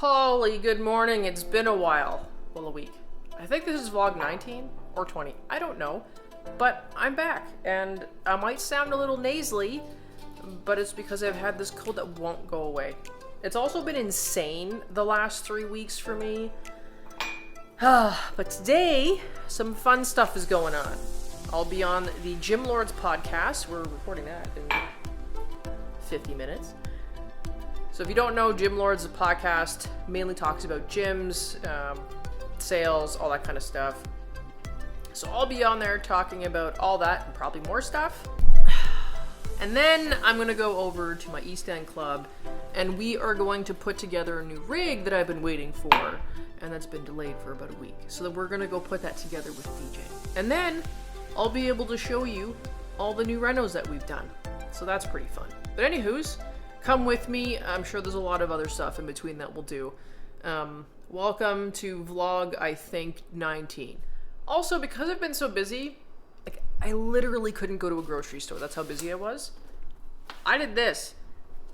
Holly, good morning. It's been a while. Well, a week. I think this is vlog 19 or 20. I don't know. But I'm back, and I might sound a little nasally, but it's because I've had this cold that won't go away. It's also been insane the last 3 weeks for me. But today, some fun stuff is going on. I'll be on the Gym Lords podcast. We're recording that in 50 minutes. So if you don't know, Gym Lords, the podcast mainly talks about gyms, sales, all that kind of stuff. So I'll be on there talking about all that and probably more stuff. And then I'm going to go over to my East End club, and we are going to put together a new rig that I've been waiting for, and that's been delayed for about a week. So we're going to go put that together with DJ. And then I'll be able to show you all the new renos that we've done. So that's pretty fun. But anywho's, come with me. I'm sure there's a lot of other stuff in between that we'll do. Welcome to vlog, I think, 19. Also, because I've been so busy, I literally couldn't go to a grocery store. That's how busy I was. I did this.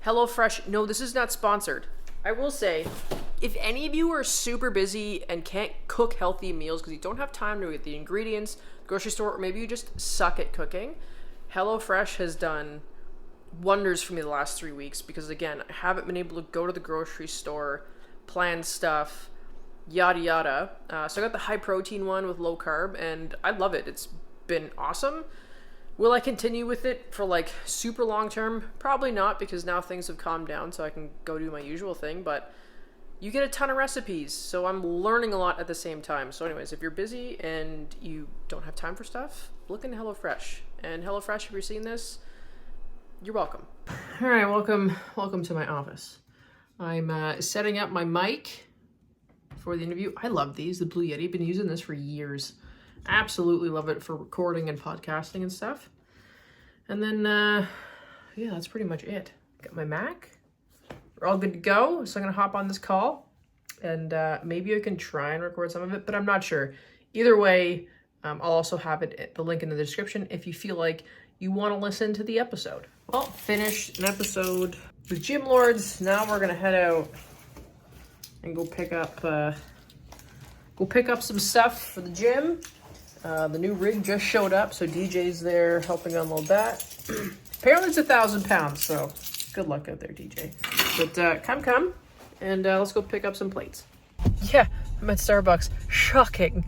HelloFresh. No, this is not sponsored. I will say, if any of you are super busy and can't cook healthy meals because you don't have time to get the ingredients, grocery store, or maybe you just suck at cooking, HelloFresh has done wonders for me the last 3 weeks because, again, I haven't been able to go to the grocery store, plan stuff, yada yada. So I got the high protein one with low carb, and I love it. It's been awesome. Will I continue with it for super long term? Probably not, because now things have calmed down so I can go do my usual thing, but you get a ton of recipes, so I'm learning a lot at the same time. So anyways, if you're busy and you don't have time for stuff, look into HelloFresh. And HelloFresh, if you're seeing this, you're welcome. All right, welcome to my office. I'm setting up my mic for the interview. I love these, the Blue Yeti. Been using this for years. Absolutely love it for recording and podcasting and stuff. And then, yeah, that's pretty much it. Got my Mac. We're all good to go. So I'm gonna hop on this call, and maybe I can try and record some of it, but I'm not sure. Either way, I'll also have the link in the description if you feel like you want to listen to the episode. Well, finished an episode with Gym Lords. Now we're gonna head out and go pick up some stuff for the gym. The new rig just showed up, so DJ's there helping unload that. Apparently it's 1,000 pounds, so good luck out there, DJ. But come, and let's go pick up some plates. Yeah, I'm at Starbucks. Shocking.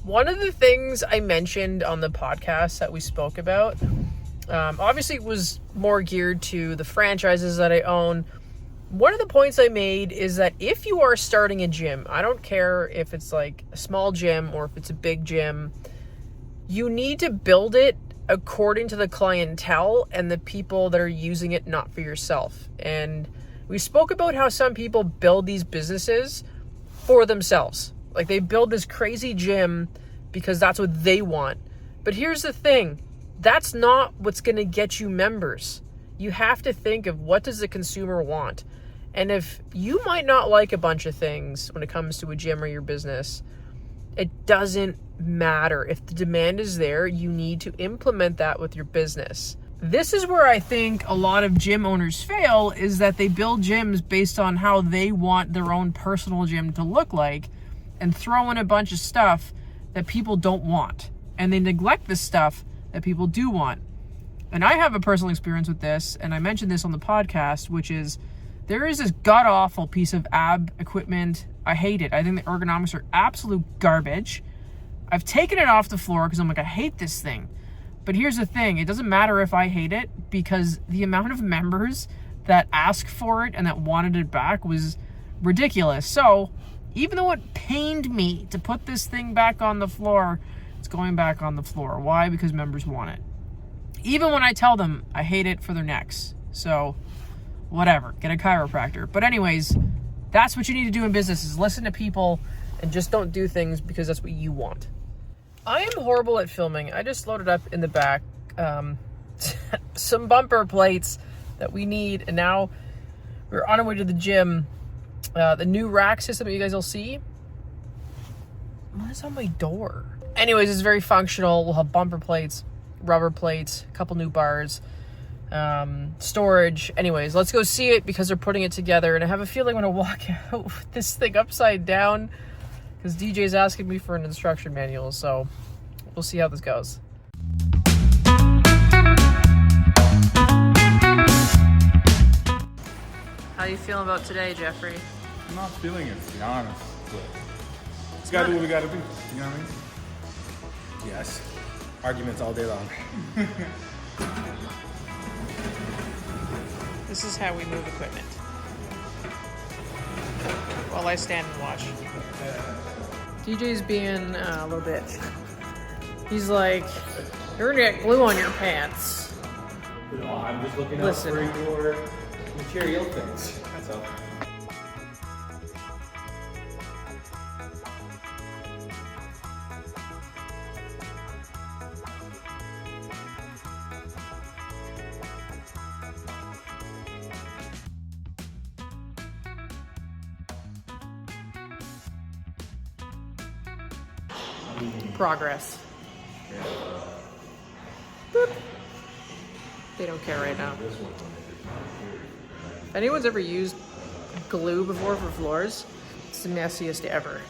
One of the things I mentioned on the podcast that we spoke about, obviously it was more geared to the franchises that I own. One of the points I made is that if you are starting a gym, I don't care if it's a small gym or if it's a big gym, you need to build it according to the clientele and the people that are using it, not for yourself. And we spoke about how some people build these businesses for themselves. They build this crazy gym because that's what they want. But here's the thing, that's not what's going to get you members. You have to think of, what does the consumer want? And if you might not like a bunch of things when it comes to a gym or your business, it doesn't matter. If the demand is there, you need to implement that with your business. This is where I think a lot of gym owners fail, is that they build gyms based on how they want their own personal gym to look like and throw in a bunch of stuff that people don't want. And they neglect the stuff that people do want. And I have a personal experience with this, and I mentioned this on the podcast, which is there is this god-awful piece of ab equipment. I hate it. I think the ergonomics are absolute garbage. I've taken it off the floor because I'm I hate this thing. But here's the thing, it doesn't matter if I hate it, because the amount of members that asked for it and that wanted it back was ridiculous. So even though it pained me to put this thing back on the floor, it's going back on the floor. Why? Because members want it. Even when I tell them I hate it for their necks. So whatever, get a chiropractor. But anyways, that's what you need to do in business, is listen to people and just don't do things because that's what you want. I am horrible at filming. I just loaded up in the back some bumper plates that we need, and now we're on our way to the gym. The new rack system that you guys will see. What is on my door? Anyways, it's very functional. We'll have bumper plates, rubber plates, a couple new bars. storage. Anyways, let's go see it because they're putting it together, and I have a feeling I'm gonna walk out with this thing upside down because DJ's asking me for an instruction manual, so we'll see how this goes. How you feeling about today, Jeffrey? I'm not feeling it, to be honest. But just gotta do what we gotta do. You know what I mean? Yes. Arguments all day long. This is how we move equipment. While I stand and watch. DJ's being a little bitch. He's like, you're gonna get glue on your pants. No, I'm just looking Listen. out for your material things. That's all. Progress. Boop. They don't care right now. If anyone's ever used glue before for floors, it's the messiest ever.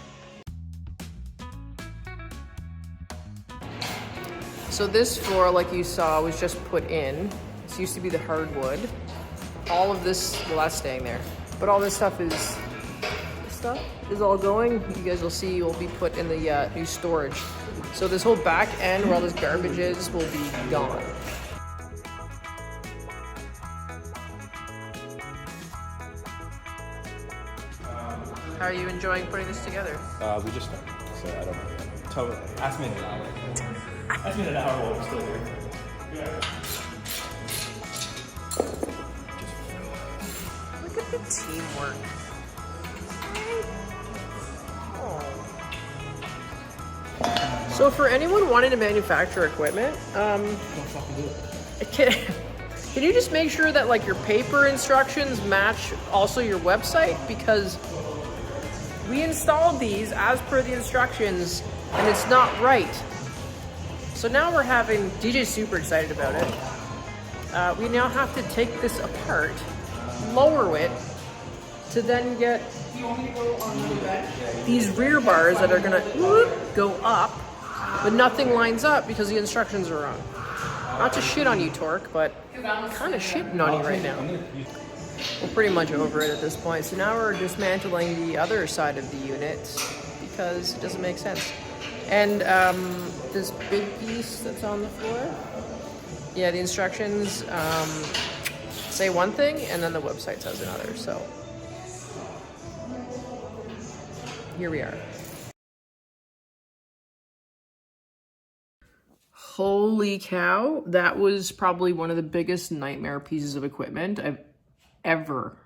So this floor, like you saw, was just put in. This used to be the hardwood. All of this, well, that's staying there. But all this stuff is all going. You guys will see will be put in the new storage. So this whole back end where all this garbage is will be gone. How are you enjoying putting this together? We just started, so I don't know yet. Totally. Ask me in an hour. Ask me in an hour while we're still here. Look at the teamwork. So for anyone wanting to manufacture equipment, can you just make sure that like your paper instructions match also your website? Because we installed these as per the instructions and it's not right. So now we're having, DJ's super excited about it. We now have to take this apart, lower it, to then get these rear bars that are gonna go up, but nothing lines up because the instructions are wrong. Not to shit on you, Torque, but I'm kind of shitting on you right now. We're pretty much over it at this point. So now we're dismantling the other side of the unit because it doesn't make sense. And this big piece that's on the floor, yeah, the instructions say one thing and then the website says another. So here we are. Holy cow, that was probably one of the biggest nightmare pieces of equipment I've ever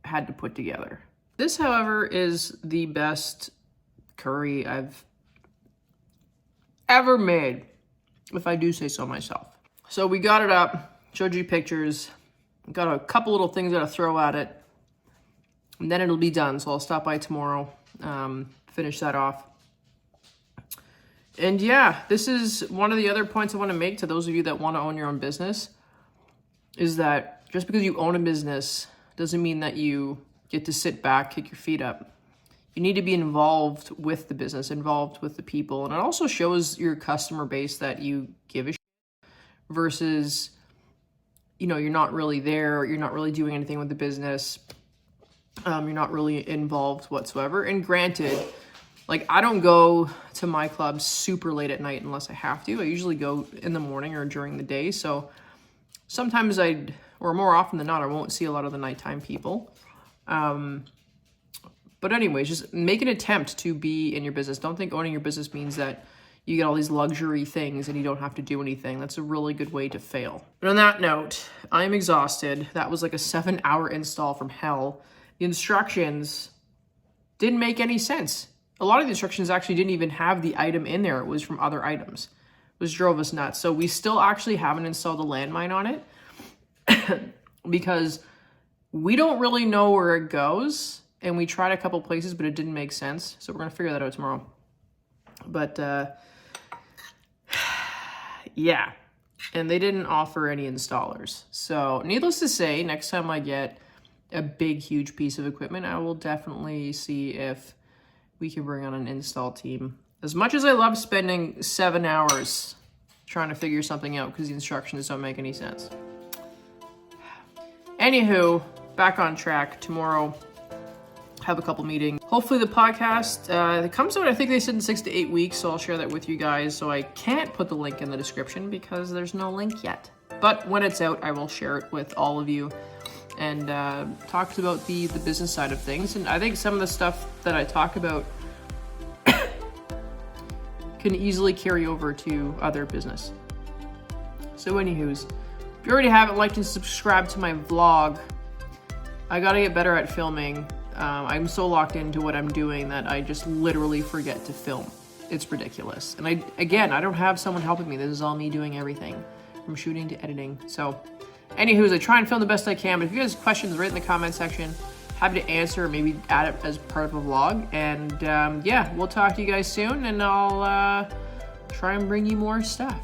had to put together. This, however, is the best curry I've ever made, if I do say so myself. So we got it up, showed you pictures, got a couple little things that I throw at it, and then it'll be done. So I'll stop by tomorrow, finish that off. And yeah, this is one of the other points I want to make to those of you that want to own your own business, is that just because you own a business doesn't mean that you get to sit back, kick your feet up. You need to be involved with the business, involved with the people. And it also shows your customer base that you give a shit versus, you know, you're not really there, you're not really doing anything with the business, you're not really involved whatsoever. And granted, like, I don't go to my club super late at night unless I have to. I usually go in the morning or during the day. So sometimes or more often than not, I won't see a lot of the nighttime people. But anyways, just make an attempt to be in your business. Don't think owning your business means that you get all these luxury things and you don't have to do anything. That's a really good way to fail. But on that note, I'm exhausted. That was like a 7-hour install from hell. The instructions didn't make any sense. A lot of the instructions actually didn't even have the item in there. It was from other items, which drove us nuts. So we still actually haven't installed a landmine on it because we don't really know where it goes. And we tried a couple places, but it didn't make sense. So we're going to figure that out tomorrow. But yeah, and they didn't offer any installers. So needless to say, next time I get a big, huge piece of equipment, I will definitely see if we can bring on an install team. As much as I love spending 7 hours trying to figure something out because the instructions don't make any sense. Anywho, back on track. Tomorrow, have a couple meetings. Hopefully the podcast, it comes out, I think they said in 6 to 8 weeks, so I'll share that with you guys. So I can't put the link in the description because there's no link yet. But when it's out, I will share it with all of you and talk about the business side of things. And I think some of the stuff that I talk about can easily carry over to other business. So anywho's, if you already haven't liked and subscribed to my vlog, I gotta get better at filming. I'm so locked into what I'm doing that I just literally forget to film. It's ridiculous. And I don't have someone helping me. This is all me doing everything from shooting to editing. So anywho's, I try and film the best I can, but if you guys have questions, write in the comment section. Happy to answer, maybe add it as part of a vlog. And yeah, we'll talk to you guys soon, and I'll try and bring you more stuff.